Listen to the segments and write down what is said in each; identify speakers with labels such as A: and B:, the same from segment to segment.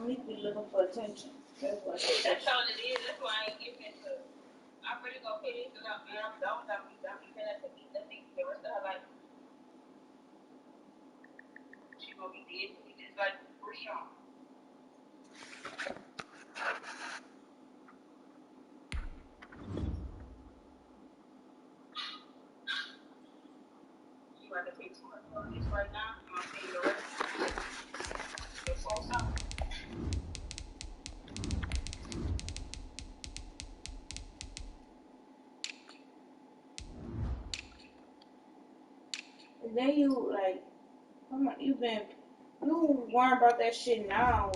A: Monique be looking for attention. That's what she
B: That's all it is. That's why I ain't giving it to her. I'm really gonna pay this because I'm done with that. I'm giving that to me. That thing the rest of her life. She gonna be dead to me just like Rashawn. You want to pay too much for this right now? I'm gonna pay the rest. It's all something.
A: And then you like, come on, you worrying about that shit now.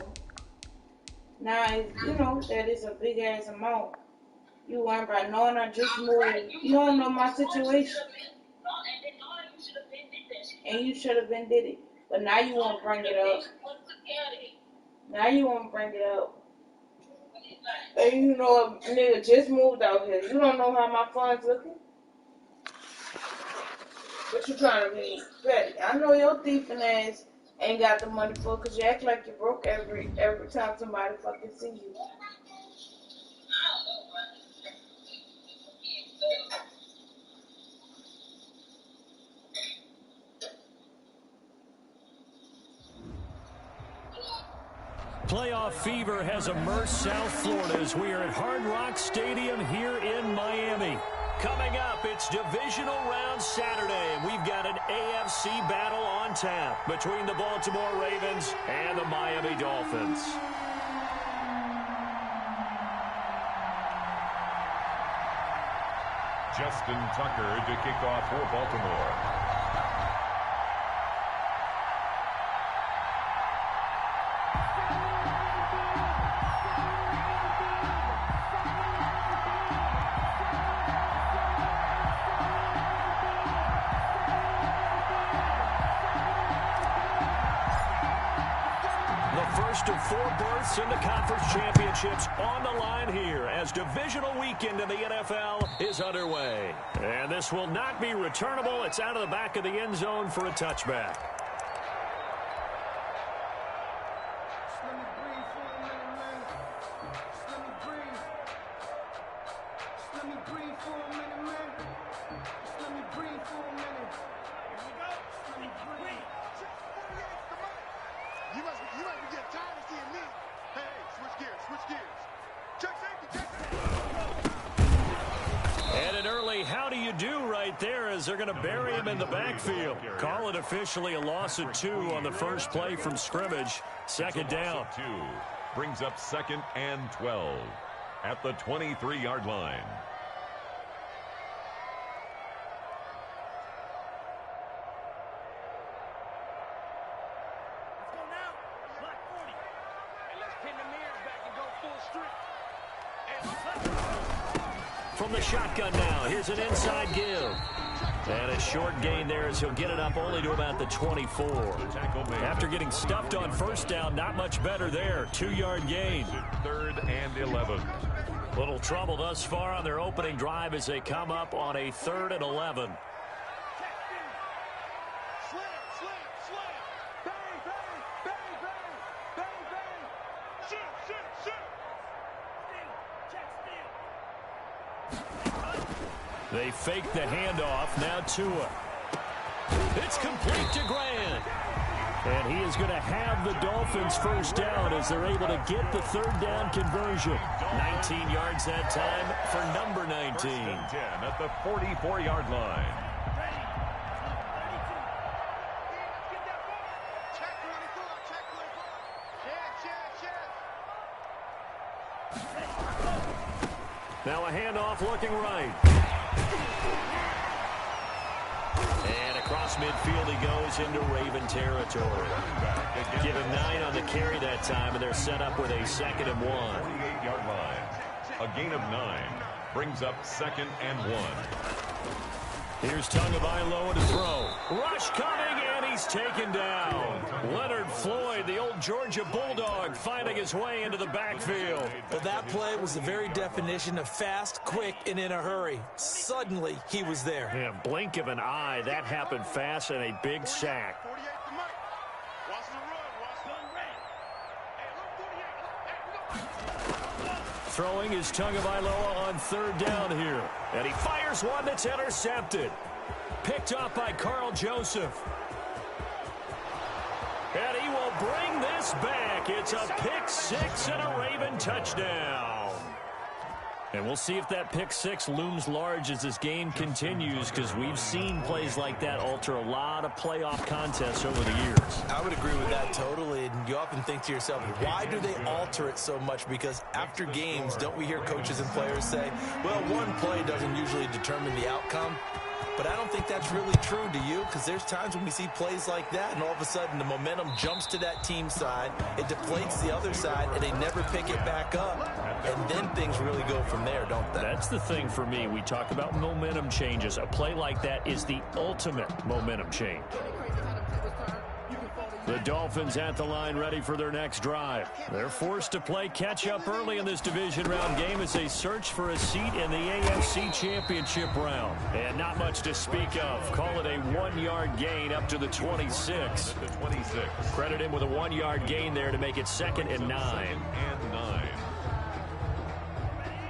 A: Now it's, that is a big ass amount. You worrying about knowing I just moved. You don't know my situation. And you should have been did it. But now you won't bring it up. Now you won't bring it up. And you know a nigga just moved out here. You don't know how my funds looking. But you trying to be petty. I know your thieving ass ain't got the money for it because you act like you broke every time somebody fucking see you.
C: Playoff fever has immersed South Florida as we are at Hard Rock Stadium here in Miami. Coming up, it's divisional round Saturday, and we've got an AFC battle on tap between the Baltimore Ravens and the Miami Dolphins.
D: Justin Tucker to kick off for Baltimore.
C: First of 4 berths in the conference championships on the line here as divisional weekend in the NFL is underway. And this will not be returnable. It's out of the back of the end zone for a touchback. They're going to bury him in the backfield. Call it officially a loss of 2 on the first play from scrimmage. Second down.
D: 2 brings up 2nd and 12 at the 23-yard line.
C: From the shotgun now, here's an inside give. And a short gain there as he'll get it up only to about the 24. After getting stuffed on first down, not much better there. 2-yard gain.
D: 3rd and 11.
C: Little trouble thus far on their opening drive as they come up on a 3rd and 11. They fake the handoff. Now Tua. It's complete to Grant. And he is going to have the Dolphins first down as they're able to get the 3rd down conversion. 19 yards that time for number 19.
D: 1st and 10 at the 44-yard line.
C: Now a handoff looking right. And across midfield he goes into Raven territory. Give him 9 on the carry that time, and they're set up with a 2nd and 1.
D: 48-yard line. A gain of 9 brings up 2nd and 1.
C: Here's Tagovailoa to throw. Rush coming, and he's taken down. Leonard Floyd, the old Georgia Bulldog, finding his way into the backfield.
E: Well, that play was the very definition of fast, quick, and in a hurry. Suddenly, he was there.
C: Yeah, blink of an eye, that happened fast, and a big sack. Throwing is Tagovailoa on third down here. And he fires one that's intercepted. Picked up by Carl Joseph. And he will bring this back. It's a pick six and a Raven touchdown. And we'll see if that pick six looms large as this game continues, because we've seen plays like that alter a lot of playoff contests over the years.
E: I would agree with that totally. And you often think to yourself, why do they alter it so much? Because after games, don't we hear coaches and players say, well, one play doesn't usually determine the outcome? But I don't think that's really true, do you? Because there's times when we see plays like that, and all of a sudden the momentum jumps to that team side, it deflates the other side, and they never pick it back up. And then things really go from there, don't they?
C: That's the thing for me. We talk about momentum changes. A play like that is the ultimate momentum change. The Dolphins at the line, ready for their next drive. They're forced to play catch-up early in this division round game as they search for a seat in the AFC Championship round. And not much to speak of. Call it a 1-yard gain up to the 26. Credit him with a 1-yard gain there to make it 2nd and 9.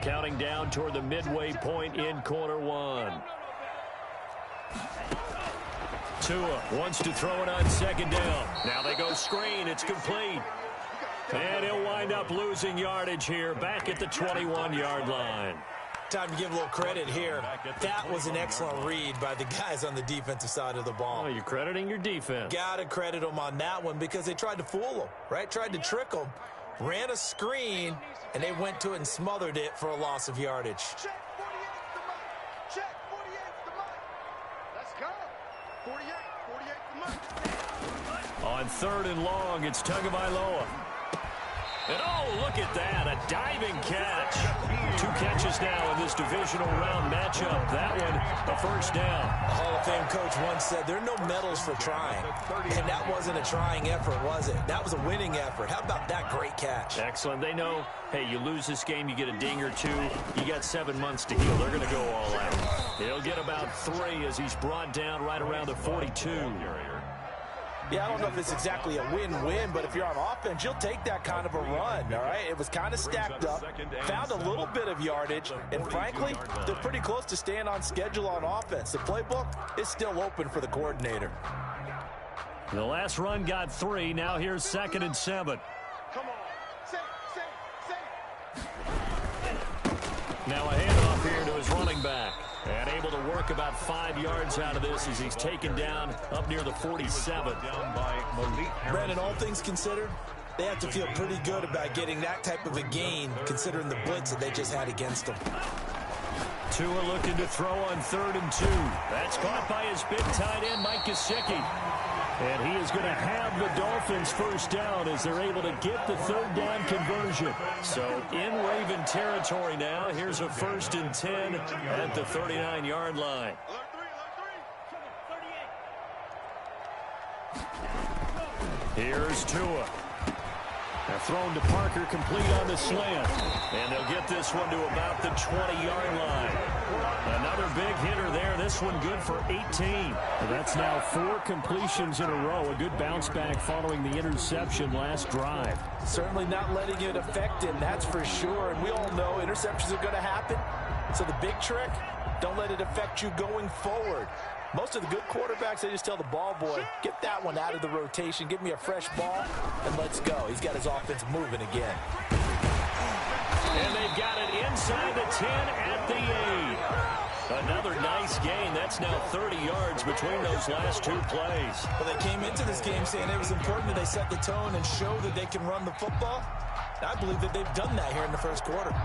C: Counting down toward the midway point in quarter one. Tua wants to throw it on 2nd down. Now they go screen. It's complete. And he'll wind up losing yardage here back at the 21-yard line.
E: Time to give a little credit here. That was an excellent read by the guys on the defensive side of the ball.
C: Oh, you're crediting your defense.
E: Got to credit them on that one because they tried to fool them, right? Tried to trick them. Ran a screen, and they went to it and smothered it for a loss of yardage.
C: On 3rd and long, it's Tagovailoa. And oh, look at that, a diving catch. 2 catches now in this divisional round matchup. That one, a 1st down.
E: A Hall of Fame coach once said, there are no medals for trying. And that wasn't a trying effort, was it? That was a winning effort. How about that great catch?
C: Excellent. They know, hey, you lose this game, you get a ding or 2. You got 7 months to heal. They're going to go all out. He'll get about 3 as he's brought down right around the 42.
E: Yeah, I don't know if it's exactly a win-win, but if you're on offense, you'll take that kind of a run, all right? It was kind of stacked up, found a little bit of yardage, and frankly, they're pretty close to staying on schedule on offense. The playbook is still open for the coordinator.
C: The last run got 3. Now here's 2nd and 7.
F: Come on.
C: Now a handoff here to his running back. And able to work about 5 yards out of this as he's taken down up near the 47.
E: Brandon, all things considered, they have to feel pretty good about getting that type of a gain considering the blitz that they just had against them.
C: Tua looking to throw on 3rd and 2. That's caught by his big tight end, Mike Gesicki. And he is going to have the Dolphins 1st down as they're able to get the 3rd down conversion. So in Raven territory now, here's a 1st and 10 at the 39-yard line. Here's Tua. Now thrown to Parker, complete on the slant. And they'll get this one to about the 20-yard line. Another big hitter there. This one good for 18. That's now 4 completions in a row. A good bounce back following the interception last drive.
E: Certainly not letting it affect him, that's for sure. And we all know interceptions are going to happen. So the big trick, don't let it affect you going forward. Most of the good quarterbacks, they just tell the ball boy, get that one out of the rotation, give me a fresh ball, and let's go. He's got his offense moving again.
C: And they've got it inside the 10 at the 8. Another nice gain. That's now 30 yards between those last 2 plays.
E: Well, they came into this game saying it was important that they set the tone and show that they can run the football. I believe that they've done that here in the 1st quarter.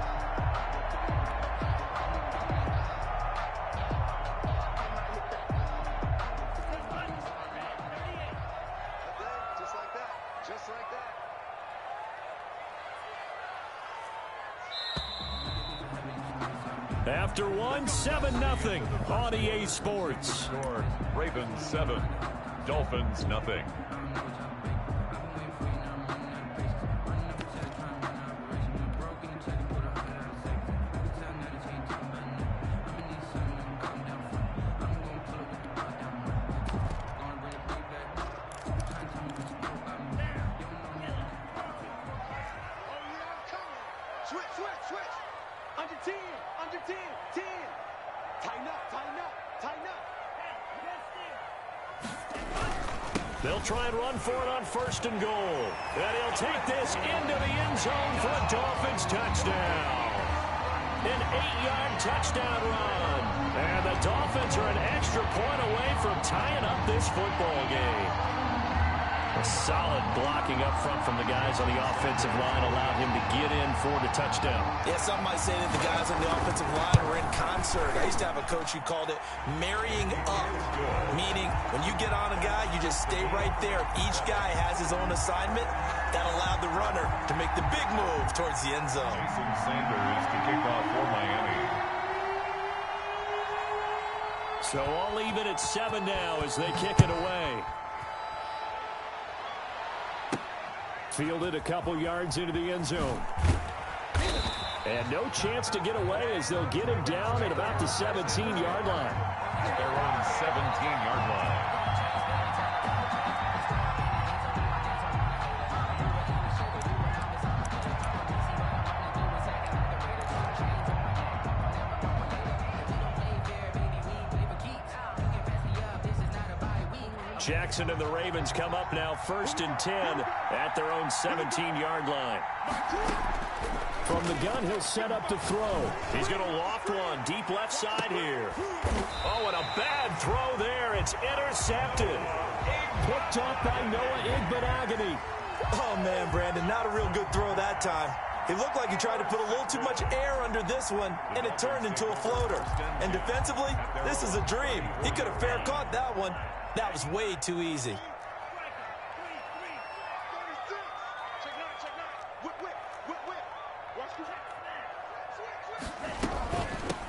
C: After one, 7-0 on EA Sports.
D: Score, Ravens 7, Dolphins nothing.
F: Switch.
C: They'll try and run for it on 1st and goal. And he'll take this into the end zone for a Dolphins touchdown. An 8-yard touchdown run. And the Dolphins are an extra point away from tying up this football game. A solid blocking up front from the guys on the offensive line allowed him to get in for the touchdown.
E: Yeah, some might say that the guys on the offensive line were in concert. I used to have a coach who called it marrying up, meaning when you get on a guy, you just stay right there. Each guy has his own assignment. That allowed the runner to make the big move towards the end zone.
D: Jason Sanders to kick off for Miami.
C: So all even at 7 now as they kick it away. Fielded a couple yards into the end zone. And no chance to get away as they'll get him down at about the 17-yard line.
D: Their own 17-yard line.
C: Jackson and the Ravens come up now 1st and 10 at their own 17-yard line. From the gun, he'll set up to throw. He's going to loft one deep left side here. Oh, and a bad throw there. It's intercepted. Picked up by Noah Igbenogany.
E: Oh, man, Brandon, not a real good throw that time. It looked like he tried to put a little too much air under this one, and it turned into a floater. And defensively, this is a dream. He could have fair caught that one. That was way too easy.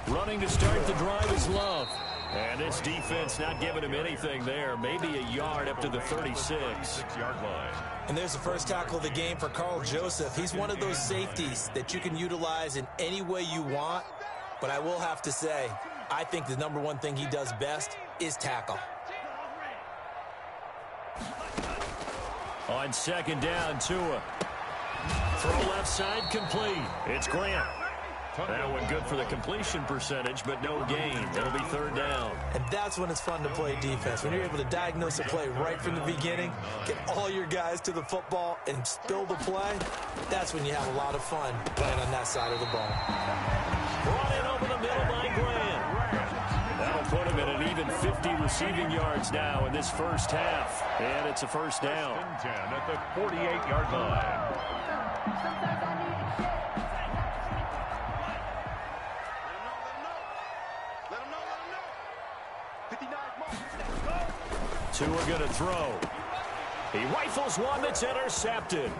C: Running to start the drive is Love. And this defense not giving him anything there. Maybe a yard up to the 36-yard line.
E: And there's the first tackle of the game for Carl Joseph. He's one of those safeties that you can utilize in any way you want. But I will have to say, I think the number one thing he does best is tackle.
C: On 2nd down, Tua. Throw left side complete. It's Grant. That one good for the completion percentage, but no gain. It'll be 3rd down.
E: And that's when it's fun to play defense. When you're able to diagnose a play right from the beginning, get all your guys to the football, and spill the play, that's when you have a lot of fun playing on that side of the ball.
C: Brought in over the middle by Grant. That'll put him at an even 50 receiving yards now in this first half. And it's a 1st down.
D: 10 at the 48-yard line.
C: Tua going to throw. He rifles one that's intercepted.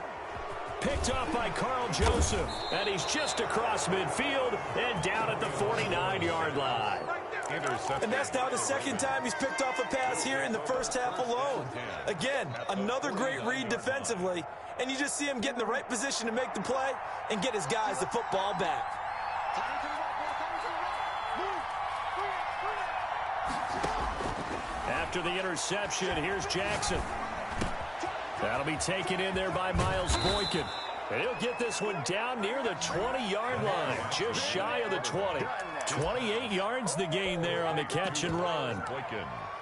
C: Picked up by Carl Joseph. And he's just across midfield and down at the 49-yard line.
E: And that's now the 2nd time he's picked off a pass here in the first half alone. Again, another great read defensively. And you just see him get in the right position to make the play and get his guys the football back.
C: After the interception, here's Jackson. That'll be taken in there by Miles Boykin. And he'll get this one down near the 20-yard line, just shy of the 20. 28 yards the gain there on the catch and run.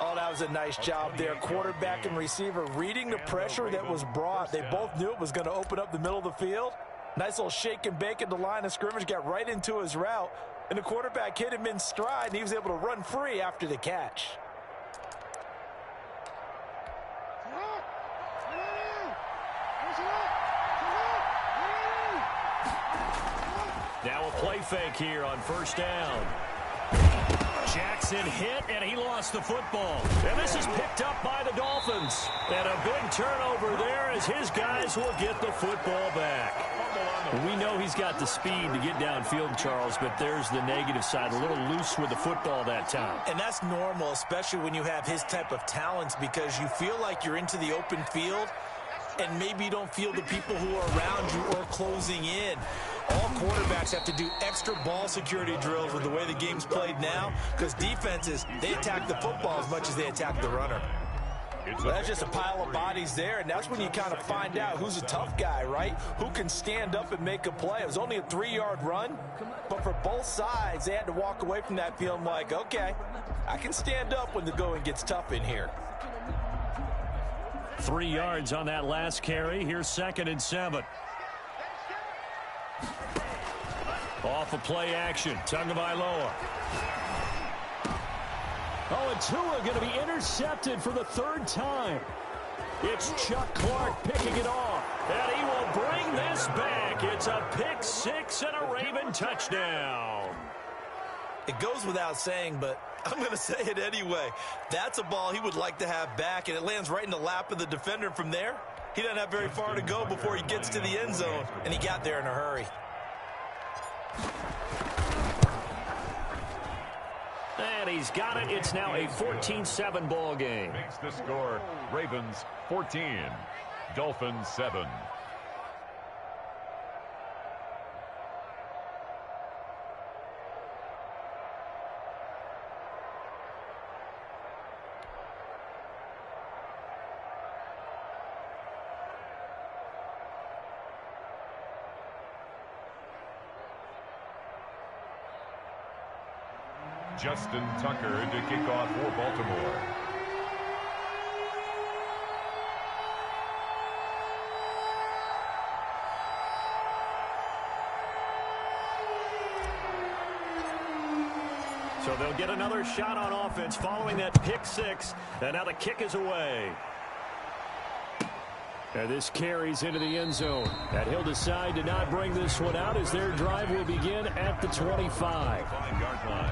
E: Oh, that was a nice job there. Quarterback and receiver reading the pressure that was brought. They both knew it was going to open up the middle of the field. Nice little shake and bake at the line of scrimmage, got right into his route. And the quarterback hit him in stride, and he was able to run free after the catch.
C: Now a play fake here on 1st down. Jackson hit, and he lost the football. And this is picked up by the Dolphins. And a big turnover there as his guys will get the football back. We know he's got the speed to get downfield, Charles, but there's the negative side. A little loose with the football that time.
E: And that's normal, especially when you have his type of talents, because you feel like you're into the open field, and maybe you don't feel the people who are around you or closing in. All quarterbacks have to do extra ball security drills with the way the game's played now, because defenses, they attack the football as much as they attack the runner. Well, that's just a pile of bodies there, and that's when you kind of find out who's a tough guy, right? Who can stand up and make a play. It was only a 3-yard run, but for both sides, they had to walk away from that feeling like, okay, I can stand up when the going gets tough in here.
C: 3 yards on that last carry. Here's 2nd and 7. Off of play action. Tagovailoa. Oh, and Tua going to be intercepted for the 3rd time. It's Chuck Clark picking it off. And he will bring this back. It's a pick 6 and a Raven touchdown.
E: It goes without saying, but I'm going to say it anyway. That's a ball he would like to have back, and it lands right in the lap of the defender. From there, he doesn't have very far to go before he gets to the end zone, and he got there in a hurry.
C: And he's got it. It's now a 14-7 ball game.
D: Makes the score Ravens 14, Dolphins 7. Justin Tucker to kick off for Baltimore.
C: So they'll get another shot on offense following that pick 6. And now the kick is away. And this carries into the end zone. And he'll decide to not bring this one out as their drive will begin at the 25.
D: 5-yard line.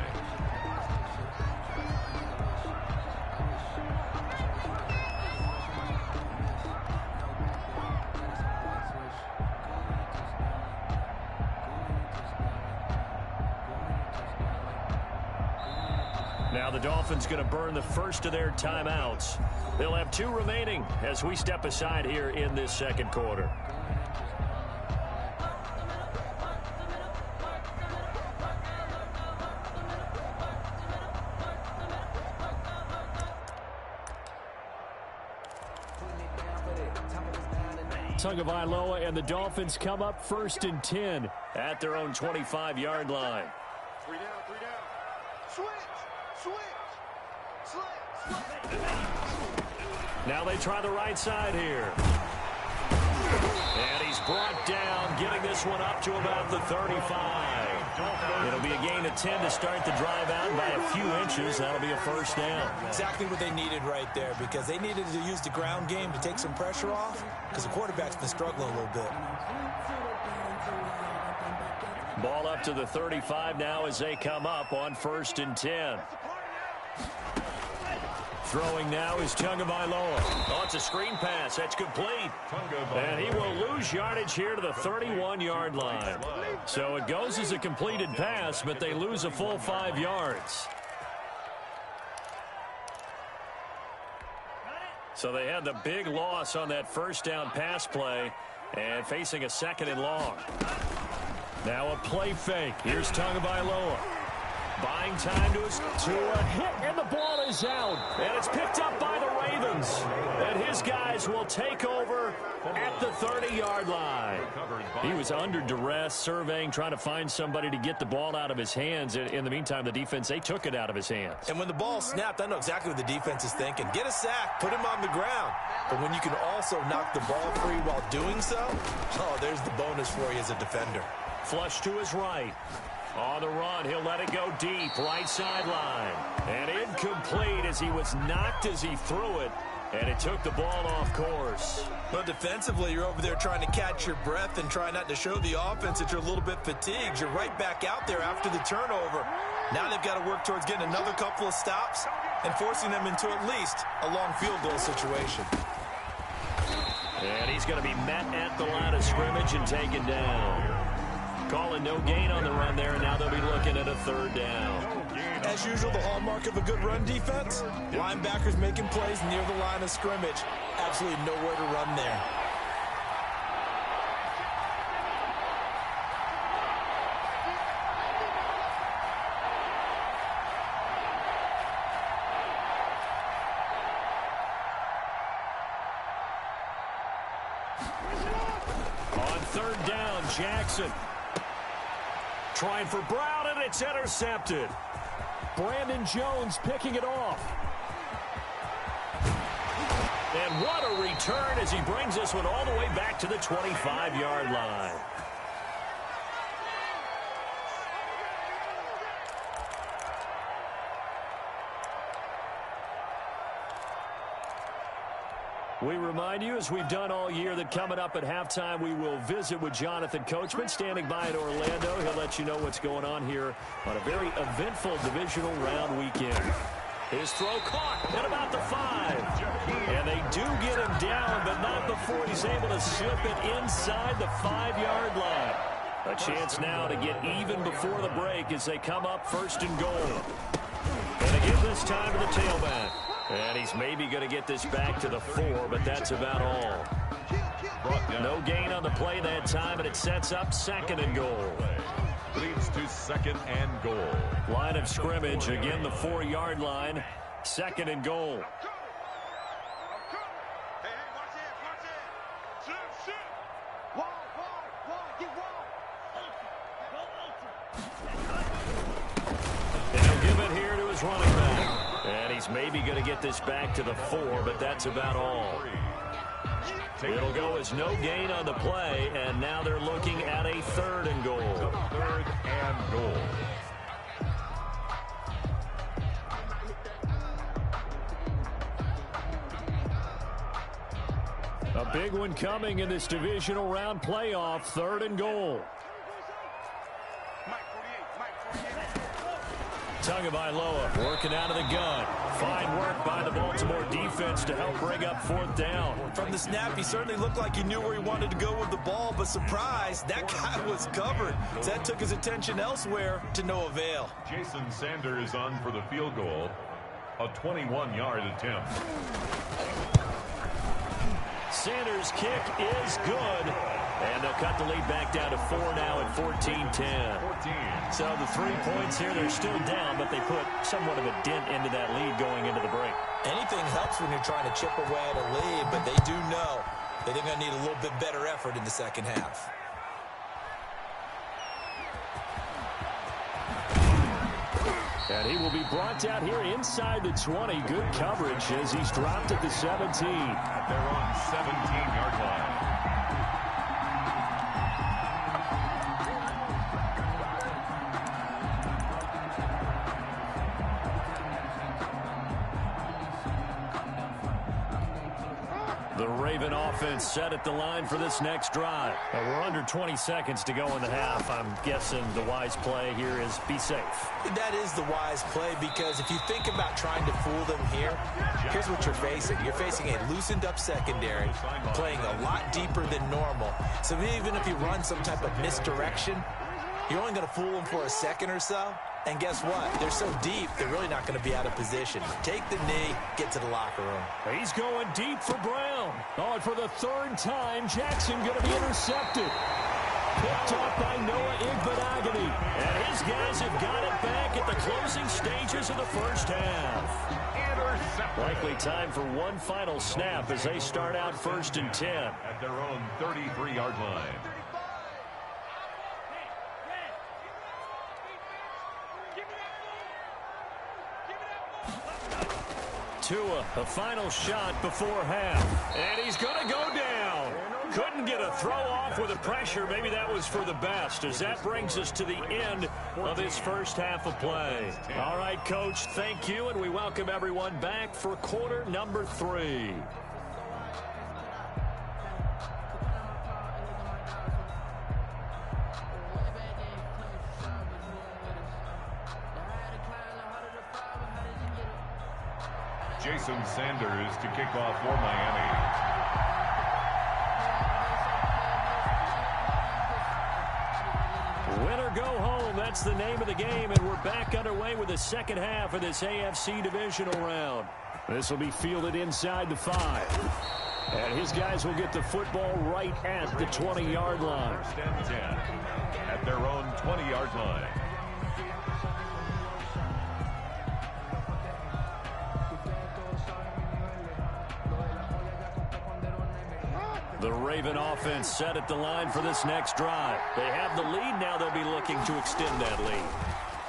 C: Now the Dolphins going to burn the first of their timeouts. They'll have 2 remaining as we step aside here in this 2nd quarter. Tagovailoa and the Dolphins come up 1st and 10 at their own 25-yard line.
F: 3 down, 3 down. Switch.
C: Now they try the right side here. And he's brought down, getting this one up to about the 35. It'll be a gain of 10 to start the drive out by a few inches. That'll be a 1st down.
E: Exactly what they needed right there, because they needed to use the ground game to take some pressure off, because the quarterback's been struggling a little bit.
C: Ball up to the 35 now as they come up on 1st and 10. Throwing now is Tagovailoa. Oh, it's a screen pass. That's complete. And he will lose yardage here to the 31-yard line. So it goes as a completed pass, but they lose a full 5 yards. So they had the big loss on that 1st down pass play and facing a 2nd and long. Now a play fake. Here's Tagovailoa. Buying time to a hit, and the ball is out. And it's picked up by the Ravens. And his guys will take over at the 30-yard line. He was under duress, surveying, trying to find somebody to get the ball out of his hands. In the meantime, the defense, they took it out of his hands.
E: And when the ball snapped, I know exactly what the defense is thinking. Get a sack, put him on the ground. But when you can also knock the ball free while doing so, oh, there's the bonus for you as a defender.
C: Flush to his right. On the run, he'll let it go deep, right sideline. And incomplete as he was knocked as he threw it. And it took the ball off course.
E: But defensively, you're over there trying to catch your breath and try not to show the offense that you're a little bit fatigued. You're right back out there after the turnover. Now they've got to work towards getting another couple of stops and forcing them into at least a long field goal situation.
C: And he's going to be met at the line of scrimmage and taken down. Calling no gain on the run there, and now they'll be looking at a 3rd down.
E: As usual, the hallmark of a good run defense, linebackers making plays near the line of scrimmage. Absolutely nowhere to run there.
C: third down. Jackson trying for Brown, and it's intercepted. Brandon Jones picking it off. And what a return as he brings this one all the way back to the 25-yard line. We remind you, as we've done all year, that coming up at halftime, we will visit with Jonathan Coachman, standing by in Orlando. He'll let you know what's going on here on a very eventful divisional round weekend. His throw caught at about the 5. And they do get him down, but not before he's able to slip it inside the 5-yard line. A chance now to get even before the break as they come up first and goal. And they give this time to the tailback. And he's maybe going to get this back to the 4, but that's about all. No gain on the play that time, and it sets up second and goal.
D: Leads to second and goal.
C: Line of scrimmage, again the 4-yard line. Second and goal. And he'll give it here to his running back. And he's maybe going to get this back to the 4, but that's about all. It'll go as no gain on the play, and now they're looking at a third and goal.
D: Third and goal.
C: A big one coming in this divisional round playoff. Third and goal. Tagovailoa working out of the gun. Fine work by the Baltimore defense to help bring up fourth down.
E: From the snap, he certainly looked like he knew where he wanted to go with the ball, but surprise, that guy was covered. So that took his attention elsewhere to no avail.
D: Jason Sanders on for the field goal. A 21-yard attempt.
C: Sanders' kick is good. And they'll cut the lead back down to 4 now at 14-10. So the 3 points here, they're still down, but they put somewhat of a dent into that lead going into the break.
E: Anything helps when you're trying to chip away at a lead, but they do know that they're going to need a little bit better effort in the second half.
C: And he will be brought down here inside the 20. Good coverage as he's dropped at the 17.
D: They're on 17-yard line.
C: The Raven offense set at the line for this next drive. We're under 20 seconds to go in the half. I'm guessing the wise play here is be safe.
E: That is the wise play, because if you think about trying to fool them here, here's what you're facing. You're facing a loosened up secondary, playing a lot deeper than normal. So even if you run some type of misdirection, you're only going to fool them for a second or so. And guess what? They're so deep, they're really not going to be out of position. Take the knee, get to the locker room.
C: He's going deep for Brown. Oh, and for the third time, Jackson going to be intercepted. Picked up by Noah Igbenogany. And his guys have got it back at the closing stages of the first half. Likely time for one final snap as they start out first and 10.
D: At their own 33-yard line.
C: Tua, a final shot before half. And he's going to go down. Couldn't get a throw off with the pressure. Maybe that was for the best, as that brings us to the end of this first half of play. All right, Coach, thank you, and we welcome everyone back for quarter number 3.
D: Jason Sanders to kick off for Miami.
C: Win or go home, that's the name of the game, and we're back underway with the second half of this AFC divisional round. This will be fielded inside the 5. And his guys will get the football right at the 20-yard line.
D: First and 10 at their own 20-yard line.
C: The Raven offense set at the line for this next drive. They have the lead. Now they'll be looking to extend that lead.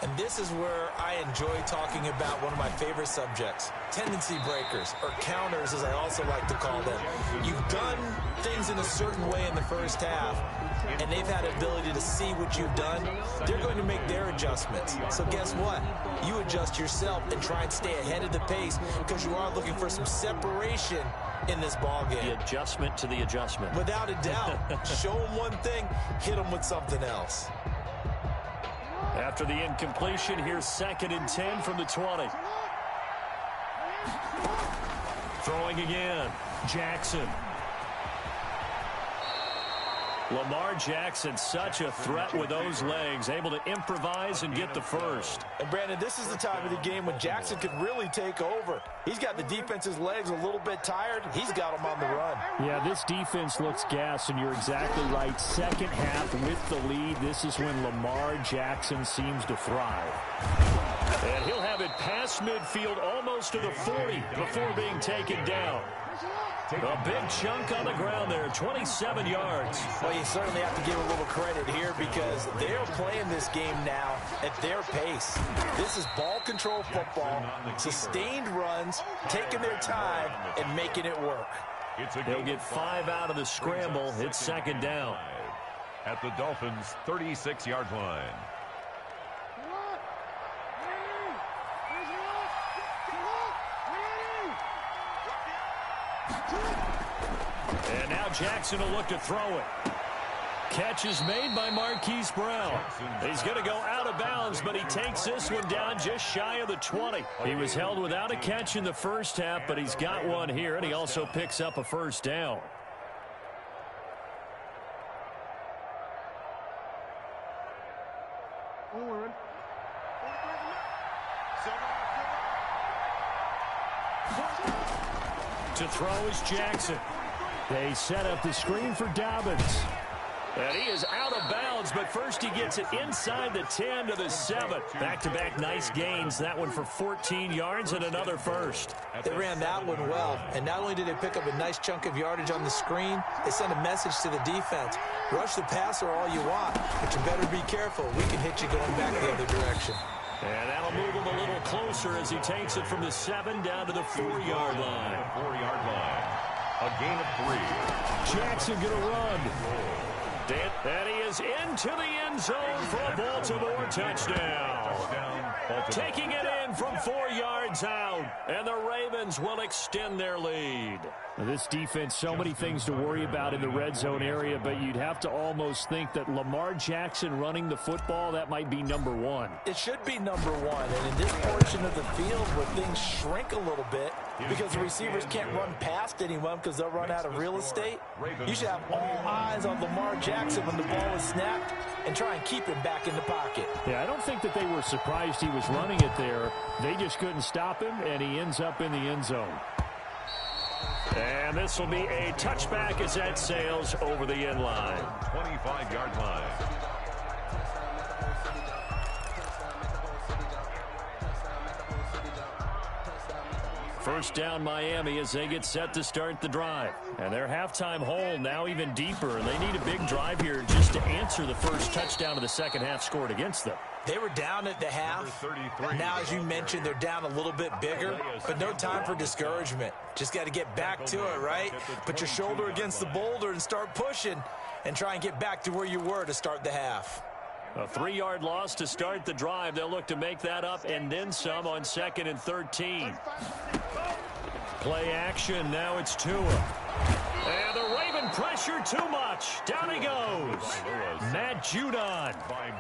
E: And this is where I enjoy talking about one of my favorite subjects, tendency breakers, or counters as I also like to call them. You've done things in a certain way in the first half, and they've had the ability to see what you've done. They're going to make their adjustments. So guess what? You adjust yourself and try and stay ahead of the pace because you are looking for some separation in this ball game.
C: The adjustment to the adjustment.
E: Without a doubt. Show them one thing, hit them with something else.
C: After the incompletion, here's 2nd and 10 from the 20. Throwing again. Jackson. Lamar Jackson, such a threat with those legs, able to improvise and get the first.
E: And Brandon, this is the time of the game when Jackson could really take over. He's got the defense's legs a little bit tired. He's got them on the run.
C: Yeah, this defense looks gassed, and you're exactly right. Second half with the lead, this is when Lamar Jackson seems to thrive. And he'll have it past midfield almost to the 40 before being taken down. A big chunk on the ground there, 27 yards.
E: Well, you certainly have to give a little credit here because they're playing this game now at their pace. This is ball control football, sustained runs, taking their time, and making it work.
C: They'll get 5 out of the scramble. It's 2nd down.
D: At the Dolphins' 36-yard line.
C: And now Jackson will look to throw it. Catch is made by Marquise Brown. He's going to go out of bounds, but he takes this one down just shy of the 20. He was held without a catch in the first half, but he's got one here, and he also picks up a first down. To throw is Jackson. They set up the screen for Dobbins. And he is out of bounds, but first he gets it inside the 10 to the 7. Back-to-back nice gains. That one for 14 yards and another first.
E: They ran that one well, and not only did they pick up a nice chunk of yardage on the screen, they sent a message to the defense. Rush the passer all you want, but you better be careful. We can hit you going back the other direction.
C: And that'll move him a little closer as he takes it from the 7 down to the 4-yard line.
D: 4-yard line. A gain of 3.
C: Jackson gonna run. And he is into the end zone for a Baltimore touchdown. Taking it in from 4 yards out. And the Ravens will extend their lead. Now this defense, so many things to worry about in the red zone area, but you'd have to almost think that Lamar Jackson running the football, that might be number 1.
E: It should be number 1, and in this portion of the field where things shrink a little bit because the receivers can't run past anyone because they'll run out of real estate, you should have all eyes on Lamar Jackson when the ball is snapped and try and keep him back in the pocket.
C: Yeah, I don't think that they were surprised he was running it there. They just couldn't stop him, and he ends up in the end zone. And this will be a touchback as that sails over the end line.
D: 25-yard line.
C: First down Miami as they get set to start the drive. And their halftime hole now even deeper. And they need a big drive here just to answer the first touchdown of the second half scored against them.
E: They were down at the half. Now, as you mentioned, they're down a little bit bigger, but no time for discouragement. Just got to get back to it, right? Put your shoulder against the boulder and start pushing and try and get back to where you were to start the half.
C: A 3-yard loss to start the drive. They'll look to make that up and then some on 2nd and 13. Play action. Now it's Tua. And the Raven pressure too much. Down he goes. Matt Judon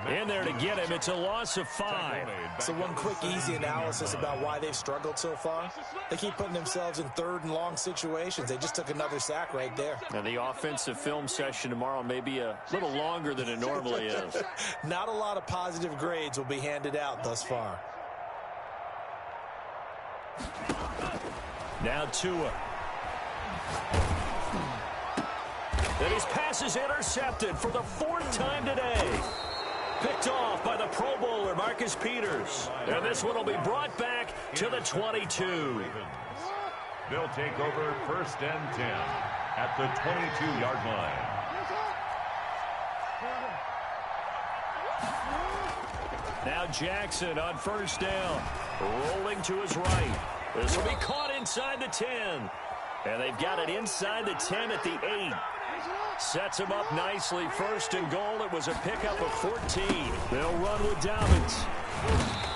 C: in there to get him. It's a loss of 5.
E: So one quick, easy analysis about why they've struggled so far. They keep putting themselves in 3rd and long situations. They just took another sack right there.
C: And the offensive film session tomorrow may be a little longer than it normally is.
E: Not a lot of positive grades will be handed out thus far.
C: Now Tua. Then his pass is intercepted for the 4th time today. Picked off by the Pro Bowler, Marcus Peters. And this one will be brought back to the 22.
D: They'll take over 1st and 10. at the 22-yard line.
C: Now Jackson on first down, rolling to his right. This will be caught inside the 10. And they've got it inside the 10 at the 8. Sets him up nicely. First and goal. It was a pickup of 14. They'll run with Dobbins.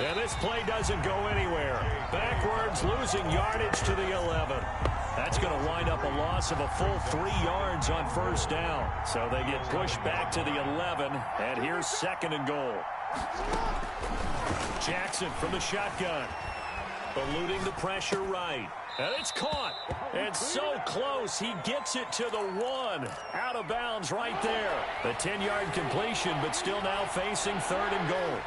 C: And this play doesn't go anywhere. Backwards, losing yardage to the 11. That's going to wind up a loss of a full 3 yards on first down. So they get pushed back to the 11. And here's second and goal. Jackson from the shotgun. Eluding the pressure right. And it's caught. And so close. He gets it to the 1. Out of bounds right there. The 10-yard completion, but still now facing third and goal.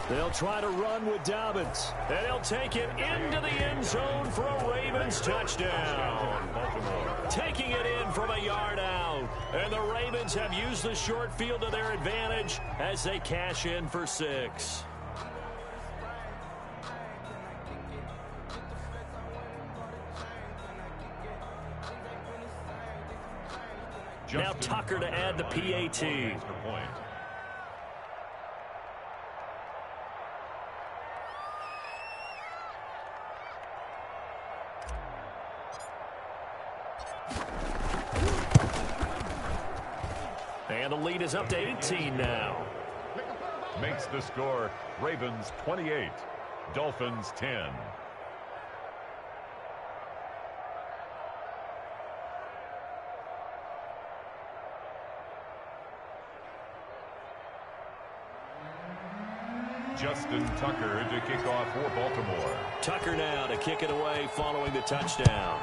C: They'll try to run with Dobbins. And he'll take it into the end zone for a Ravens touchdown. Taking it in from a yard out. And the Ravens have used the short field to their advantage as they cash in for 6. Now Tucker to add the PAT. And the lead is up to 18 now.
D: Makes the score Ravens 28, Dolphins 10. Justin Tucker to kick off for Baltimore.
C: Tucker now to kick it away following the touchdown.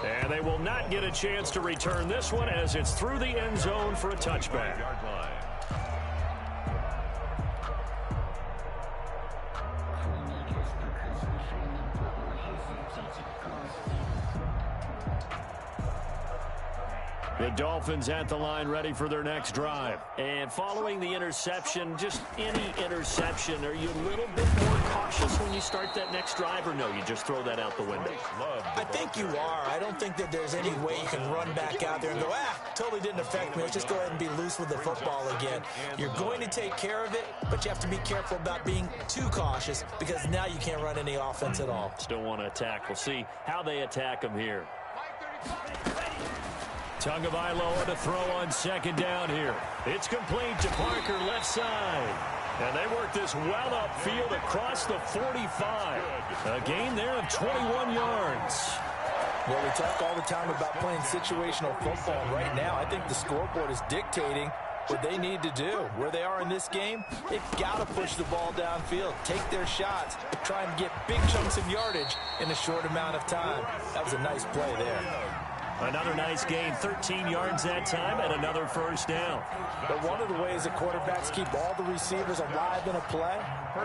C: And they will not get a chance to return this one as it's through the end zone for a touchback. The Dolphins at the line ready for their next drive. And following the interception, just any interception, are you a little bit more cautious when you start that next drive, or no, you just throw that out the window?
E: I think you are. I don't think that there's any way you can run back out there and go, totally didn't affect me. Let's just go ahead and be loose with the football again. You're going to take care of it, but you have to be careful about being too cautious because now you can't run any offense at all.
C: Still want to attack. We'll see how they attack them here. Tagovailoa to throw on second down here. It's complete to Parker, left side. And they work this well upfield across the 45. A gain there of 21 yards.
E: Well, we talk all the time about playing situational football. Right now, I think the scoreboard is dictating what they need to do. Where they are in this game, they've got to push the ball downfield, take their shots, try and get big chunks of yardage in a short amount of time. That was a nice play there.
C: Another nice gain, 13 yards that time, and another first down.
E: But one of the ways that quarterbacks keep all the receivers alive in a play,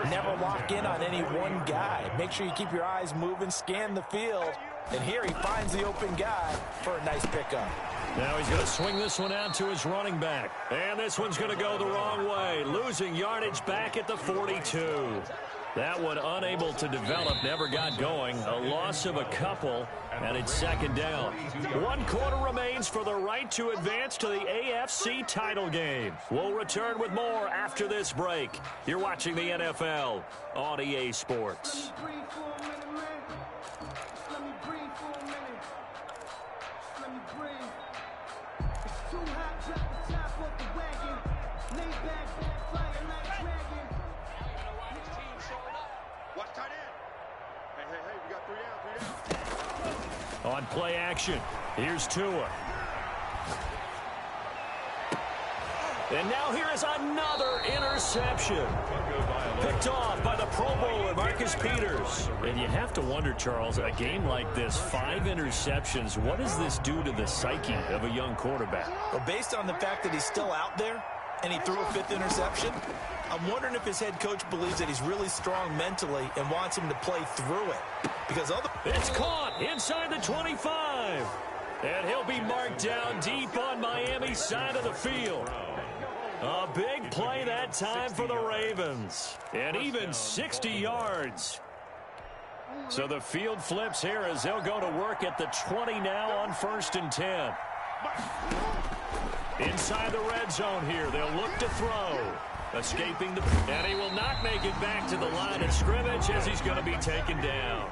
E: never lock in on any one guy. Make sure you keep your eyes moving, scan the field, and here he finds the open guy for a nice pickup.
C: Now he's going to swing this one out to his running back. And this one's going to go the wrong way, losing yardage back at the 42. That one unable to develop, never got going. A loss of a couple, and it's second down. 1 quarter remains for the right to advance to the AFC title game. We'll return with more after this break. You're watching the NFL on EA Sports. On play action, here's Tua. And now here is another interception. Picked off by the Pro Bowler, Marcus Peters. And you have to wonder, Charles, a game like this, 5 interceptions, what does this do to the psyche of a young quarterback?
E: Well, based on the fact that he's still out there, and he threw a 5th interception. I'm wondering if his head coach believes that he's really strong mentally and wants him to play through it. Because
C: it's caught inside the 25. And he'll be marked down deep on Miami's side of the field. A big play that time for the Ravens. And even 60 yards. So the field flips here as they'll go to work at the 20 now on 1st and 10. Inside the red zone here, they'll look to throw. Escaping and he will not make it back to the line of scrimmage as he's going to be taken down.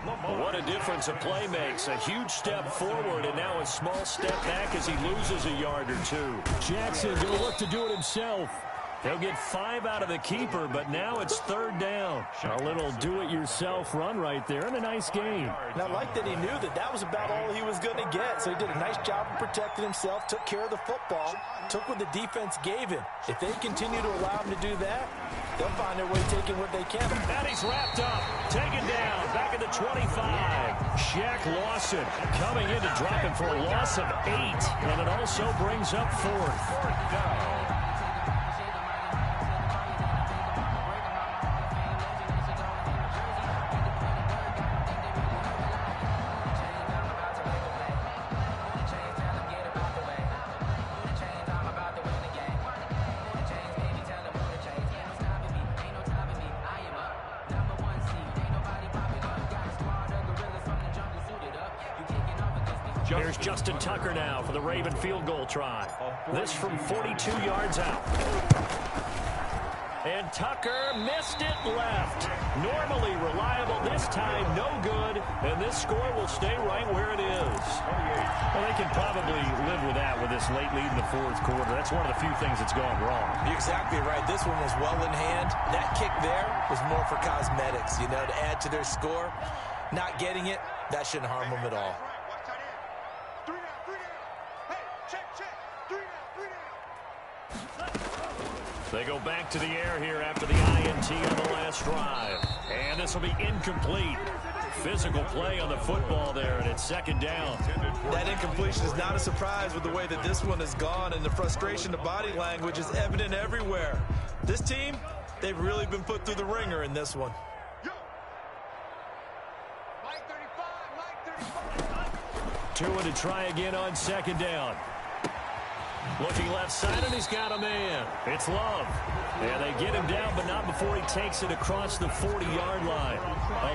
C: What a difference a play makes. A huge step forward and now a small step back as he loses a yard or 2. Jackson going to look to do it himself. He'll get 5 out of the keeper, but now it's 3rd down. A little do-it-yourself run right there and a nice game.
E: And I like that he knew that that was about all he was going to get. So he did a nice job of protecting himself, took care of the football, took what the defense gave him. If they continue to allow him to do that, they'll find their way taking what they can.
C: And he's wrapped up, taken down, back at the 25. Shaq Lawson coming in to drop him for a loss of 8. And it also brings up 4th. Here's Justin Tucker now for the Raven field goal try. This from 42 yards out. And Tucker missed it left. Normally reliable, this time no good. And this score will stay right where it is. Well, they can probably live with that with this late lead in the 4th quarter. That's one of the few things that's gone wrong.
E: You're exactly right. This one was well in hand. That kick there was more for cosmetics, you know, to add to their score. Not getting it, that shouldn't harm them at all.
C: They go back to the air here after the INT on the last drive. And this will be incomplete. Physical play on the football there, and it's 2nd down.
E: That incompletion is not a surprise with the way that this one has gone, and the frustration, the body language is evident everywhere. This team, they've really been put through the ringer in this one.
C: Tua to try again on 2nd down. Looking left side, and he's got a man. It's Love. And they get him down, but not before he takes it across the 40-yard line.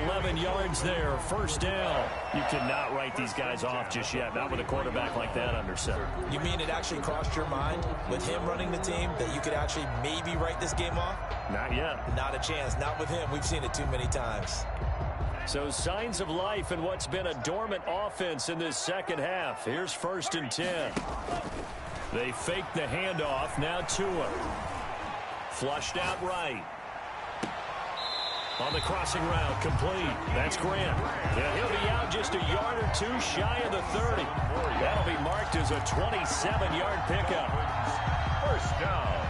C: 11 yards there, 1st down. You cannot write these guys off just yet, not with a quarterback like that under center.
E: You mean it actually crossed your mind with him running the team that you could actually maybe write this game off?
C: Not yet.
E: Not a chance. Not with him. We've seen it too many times.
C: So signs of life in what's been a dormant offense in this 2nd half. Here's 1st and 10. They fake the handoff. Now Tua. Flushed out right. On the crossing route, complete. That's Grant. Yeah, he'll be out just a yard or 2 shy of the 30. That'll be marked as a 27-yard pickup.
D: 1st down.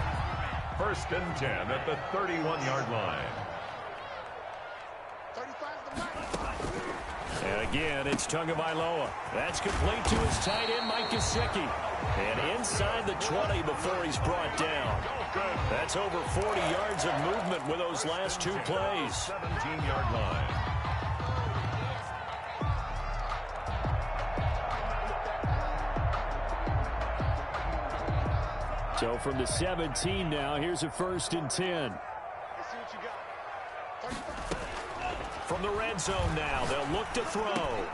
D: 1st and 10 at the 31-yard line.
C: And again, it's Tagovailoa. That's complete to his tight end, Mike Gesicki. And inside the 20 before he's brought down. That's over 40 yards of movement with those last 2 plays.
D: 17-yard line.
C: So from the 17 now, here's a 1st and 10. From the red zone now, they'll look to throw.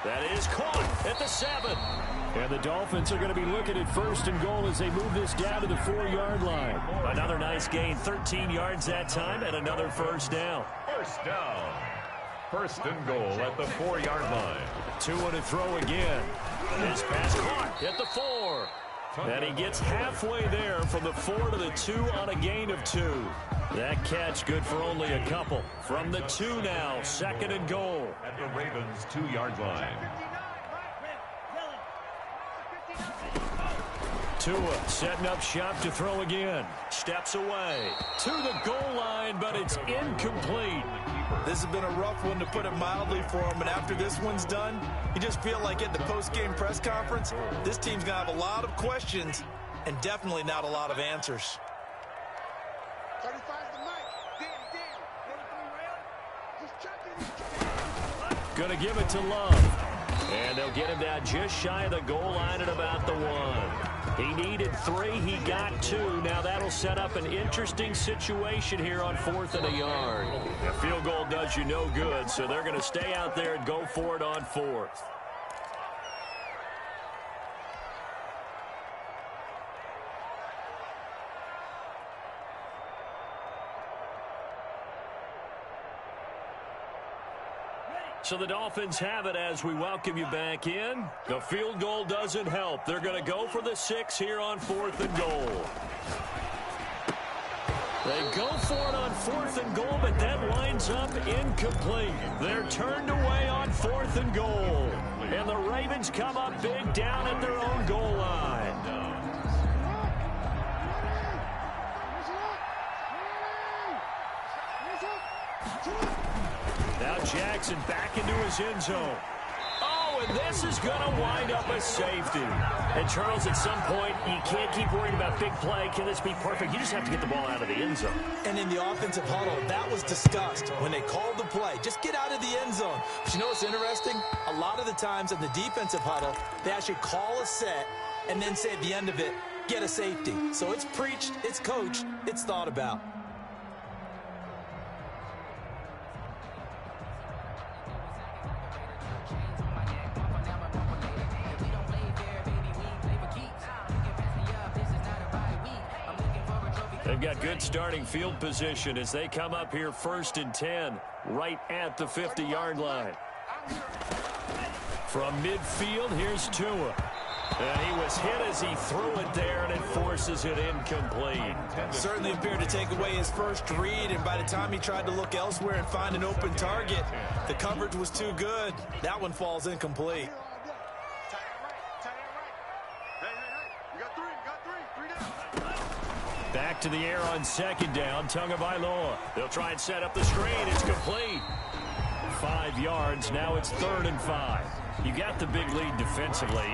C: That is caught at the 7. And the Dolphins are going to be looking at 1st and goal as they move this down to the 4-yard line. Another nice gain, 13 yards that time, and another 1st down.
D: 1st down. 1st and goal at the 4-yard line.
C: Tua to throw again. His pass caught at the 4. And he gets halfway there from the 4 to the 2 on a gain of 2. That catch good for only a couple. From the 2 now, 2nd and goal.
D: At the Ravens' 2-yard line.
C: Tua setting up shop to throw again. Steps away to the goal line, but it's incomplete.
E: This has been a rough one, to put it mildly, for him. And after this one's done, you just feel like at the post-game press conference, this team's going to have a lot of questions and definitely not a lot of answers.
C: Going to give it to Love. And they'll get him down just shy of the goal line at about the 1. He needed 3. He got 2. Now that'll set up an interesting situation here on 4th and a yard. A field goal does you no good, so they're going to stay out there and go for it on 4th. So the Dolphins have it as we welcome you back in. The field goal doesn't help. They're going to go for the 6 here on 4th and goal. They go for it on 4th and goal, but that lines up incomplete. They're turned away on 4th and goal. And the Ravens come up big down at their own goal line. Now Jackson back into his end zone. Oh, and this is going to wind up a safety. And, Charles, at some point, you can't keep worrying about big play. Can this be perfect? You just have to get the ball out of the end zone.
E: And in the offensive huddle, that was discussed when they called the play. Just get out of the end zone. But you know what's interesting? A lot of the times in the defensive huddle, they actually call a set and then say at the end of it, get a safety. So it's preached, it's coached, it's thought about.
C: They've got good starting field position as they come up here 1st and 10, right at the 50-yard line. From midfield, here's Tua. And he was hit as he threw it there, and it forces it incomplete.
E: Certainly appeared to take away his first read, and by the time he tried to look elsewhere and find an open target, the coverage was too good. That one falls incomplete.
C: Back to the air on 2nd down, Tagovailoa. They'll try and set up the screen. It's complete. 5 yards. Now it's 3rd and 5. You got the big lead defensively.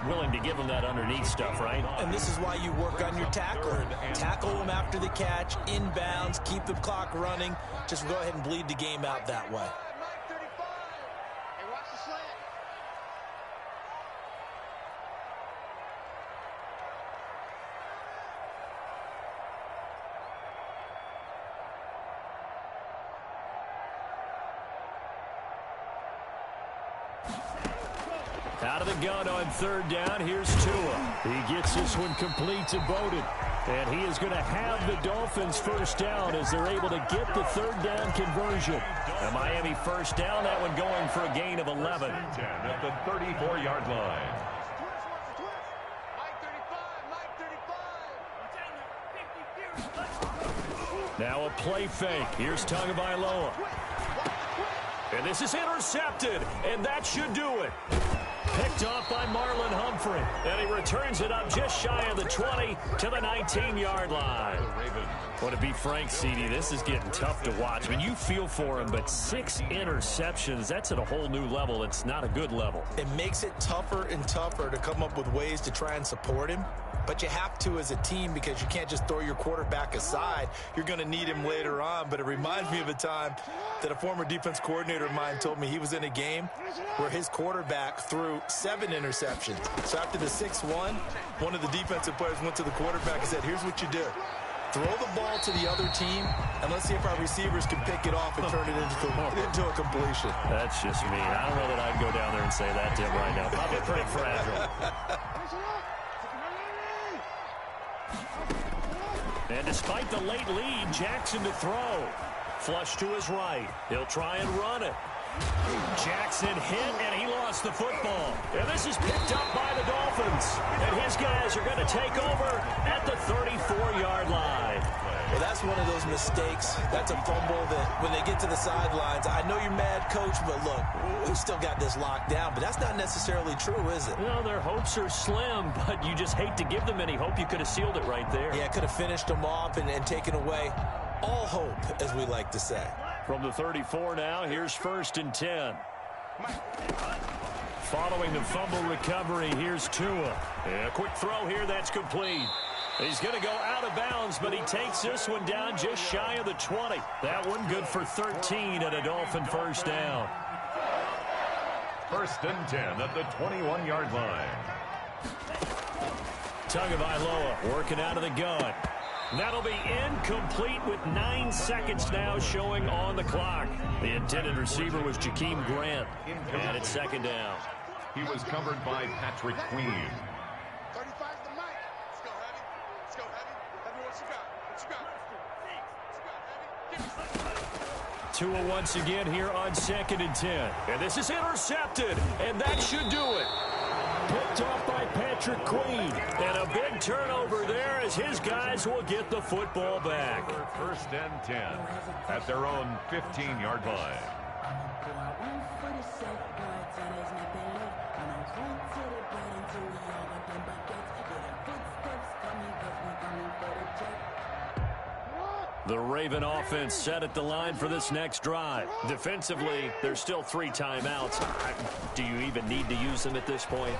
C: Willing to give them that underneath stuff, right?
E: And this is why you work on your tackle. Tackle them after the catch, inbounds, keep the clock running. Just go ahead and bleed the game out that way.
C: Out of the gun on 3rd down, here's Tua. He gets this one complete to Bowden. And he is going to have the Dolphins first down as they're able to get the 3rd down conversion. The Miami 1st down, that one going for a gain of 11.
D: At the 34-yard line.
C: Now a play fake. Here's Tagovailoa. And this is intercepted, and that should do it. Picked off by Marlon Humphrey. And he returns it up just shy of the 20 to the 19-yard line. Want to be frank, CD, this is getting tough to watch. I mean, you feel for him, but 6 interceptions, that's at a whole new level. It's not a good level.
E: It makes it tougher and tougher to come up with ways to try and support him. But you have to as a team because you can't just throw your quarterback aside. You're going to need him later on. But it reminds me of a time that a former defense coordinator of mine told me he was in a game where his quarterback threw 7 interceptions. So after the 6-1, one of the defensive players went to the quarterback and said, here's what you do. Throw the ball to the other team, and let's see if our receivers can pick it off and turn it into a completion.
C: That's just mean. I don't know that I'd go down there and say that to him right now. Probably pretty fragile. And despite the late lead, Jackson to throw. Flush to his right. He'll try and run it. Jackson hit, and he lost the football. And this is picked up by the Dolphins. And his guys are going to take over at the 34-yard line.
E: Well, that's one of those mistakes. That's a fumble that when they get to the sidelines, I know you're mad, Coach, but look, we've still got this locked down. But that's not necessarily true, is it?
C: Well, their hopes are slim, but you just hate to give them any hope. You could have sealed it right there.
E: Yeah, could have finished them off and taken away all hope, as we like to say.
C: From the 34 now, here's 1st and 10. Following the fumble recovery, here's Tua. And a quick throw here, that's complete. He's going to go out of bounds, but he takes this one down just shy of the 20. That one good for 13 and a Dolphin first down.
D: 1st and 10 at the 21-yard line.
C: Tagovailoa working out of the gun. That'll be incomplete with 9 seconds now showing on the clock. The intended receiver was Jakeem Grant. And it's 2nd down.
D: He was covered by Patrick Queen.
F: 35 the mic. Let's go, Heavy. Let's go, Heavy. Heavy, what you got? What you got? What you got, Heavy? Give me some.
C: Tua once again here on 2nd and 10. And this is intercepted. And that should do it. Picked off by Patrick Queen. And a big turnover there as his guys will get the football back.
D: 1st and 10 at their own 15-yard line.
C: The Raven offense set at the line for this next drive. Defensively, there's still 3 timeouts. Do you even need to use them at this point?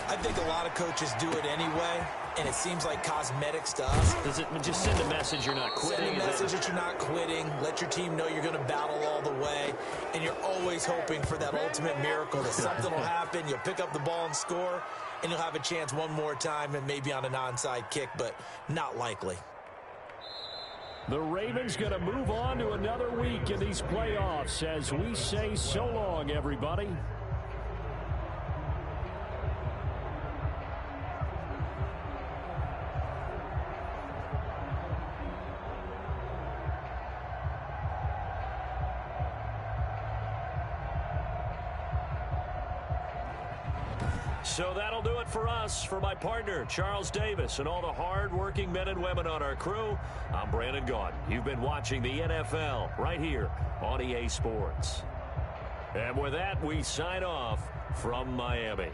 E: I think a lot of coaches do it anyway, and it seems like cosmetics to us.
C: Does it just send a message you're not quitting?
E: Send a message that you're not quitting. Let your team know you're going to battle all the way, and you're always hoping for that ultimate miracle that something will happen, you'll pick up the ball and score, and you'll have a chance one more time and maybe on an onside kick, but not likely.
C: The Ravens going to move on to another week in these playoffs as we say so long, everybody. So that'll do it for us. For my partner, Charles Davis, and all the hard-working men and women on our crew, I'm Brandon Gaudin. You've been watching the NFL right here on EA Sports. And with that, we sign off from Miami.